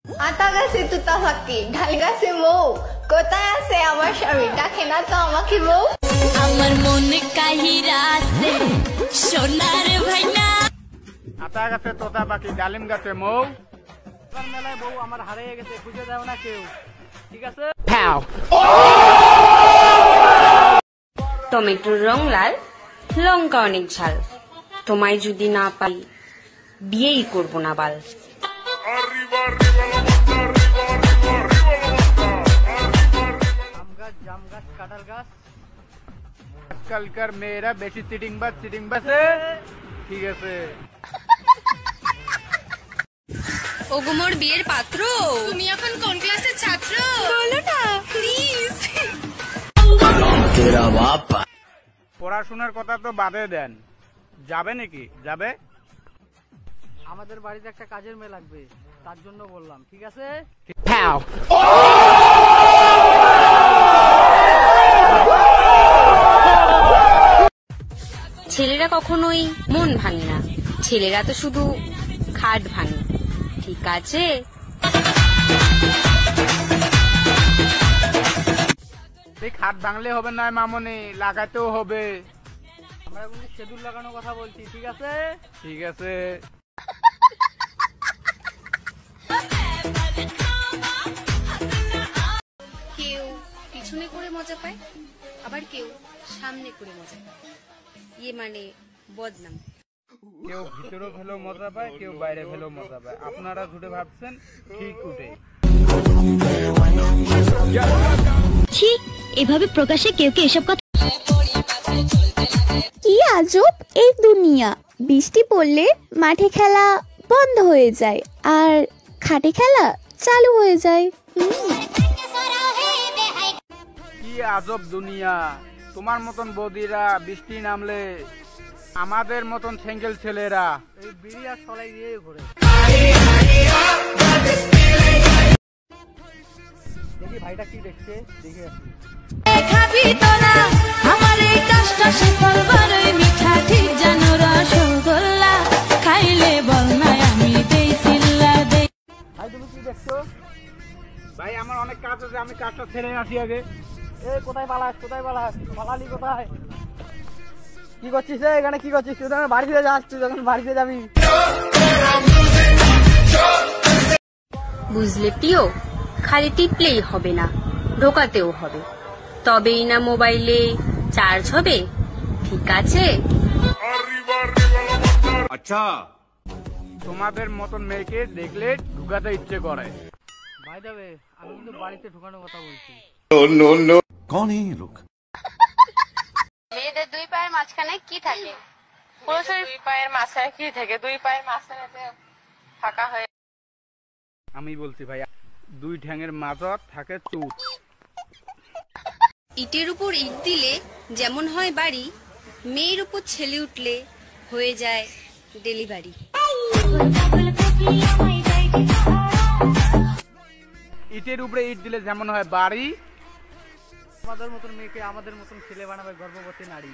আতা গাছে তুতা ফাঁকি, ঢাল গাছে মৌ, কোথায় আছে আমার স্বামী, ডাকে না তো আমাকে বউ। আমার মনে কাহিরা আছে সোনার ভাইনা। আতা গাছে তোতা পাখি, ডালিম গাছে মৌ, মেলায় বউ আমার হারিয়ে গেছে, খুঁজে দাও না কেউ। ঠিক আছে। টমেটোর রং লাল, লঙ্কা অনেক ঝাল, তোমায় যদি না পাই বিয়েই করবো না বাল। জাম গাছ, কাঁঠাল গাছ, আজকালকার মেয়েরা বেশি চিটিং বাসে। ঠিক আছে। ওগো মোর বিয়ের পাত্র, তুমি এখন কোন ক্লাসের ছাত্র বলো না প্লিজ। পড়াশোনার কথা তো বাদে দেন, যাবে নাকি? যাবে? আমাদের বাড়িতে একটা কাজের মেয়ে লাগবে, তার জন্য বললাম। ঠিক আছে। ছেলেরা কখনোই মন ভাঙে না, ছেলেরা তো শুধু খাট ভাঙে। ঠিক আছে। খাট ভাঙলে হবে না মামনি, লাগাতেও হবে। আমরা কিন্তু সেদুর লাগানোর কথা বলছি। ঠিক আছে। ঠিক আছে। কেউ পিছনে করে মজা পায়, আবার কেউ সামনে করে মজা পায়, ইয়ে মানে বদনাম। কেউ ভিতরে ফেলেও মজা পায়, কেউ বাইরে ফেলেও মজা পায়। আপনারা দুটো ভাবছেন ঠিক উঠে। ঠিক এভাবে প্রকাশে কেউ কে এসব কথা। কি আজব এই দুনিয়া, বৃষ্টি পড়লে মাঠে খেলা বন্ধ হয়ে যায় আর খাটে খেলা চালু হয়ে যায়। কি আজব দুনিয়া, তোমার মতন বৌদিরা বৃষ্টি নামলে আমাদের মতন সিঙ্গেল ছেলেরা এই বিড়ি আর সলাই দিয়ে ঘুরে। দেখি ভাইটা কি দেখছে, দেখে আসি। খাবি তোরা আমার এই কষ্ট শিখর বড়ই মিঠা, ঠিক জানো রসগোল্লা খাইলে বল না আমি দেই সিল্লা দেই। ভাই তুমি কি দেখছো? ভাই আমার অনেক কাজ আছে, আমি কাজটা ছেড়ে আসি আগে। এ কোথায় পালাস, পালালি কোথায়? কি করছিস রে এখানে? কি করছিস তুই? যখন বাড়িতে যাস, তুই যখন বাড়িতে যাবি। বুঝলে প্রিয়, খালি টিপলেই হবে না, ঢোকাতেও হবে, তবেই না মোবাইলে চার্জ হবে। ঠিক আছে। আচ্ছা, তোমাদের মতন মেয়েকে দেখলে ঢুকাতে ইচ্ছে করে। ভাই দেবে, আমি কিন্তু বাড়িতে ঢুকানোর কথা বলছি। कौन है ये लोग? মেয়েদের দুই পায়ের মাঝখানে কি থাকে? পুরুষের দুই পায়ের মাঝখানে কি থাকে? দুই পায়ের মাঝখানে ফাঁকা হয়ে। আমি বলছি ভাই, দুই ঠ্যাঙের মাঝত থাকে চুট। ইটের উপর ইট দিলে যেমন হয় বাড়ি, মেয়ের উপর ছেলে উঠলে হয়ে যায় ডেলিভারি। ইটের উপরে ইট দিলে যেমন হয় বাড়ি, আমাদের মতন মেয়েকে আমাদের মতন ছেলে বানাবে গর্ভবতী নারী।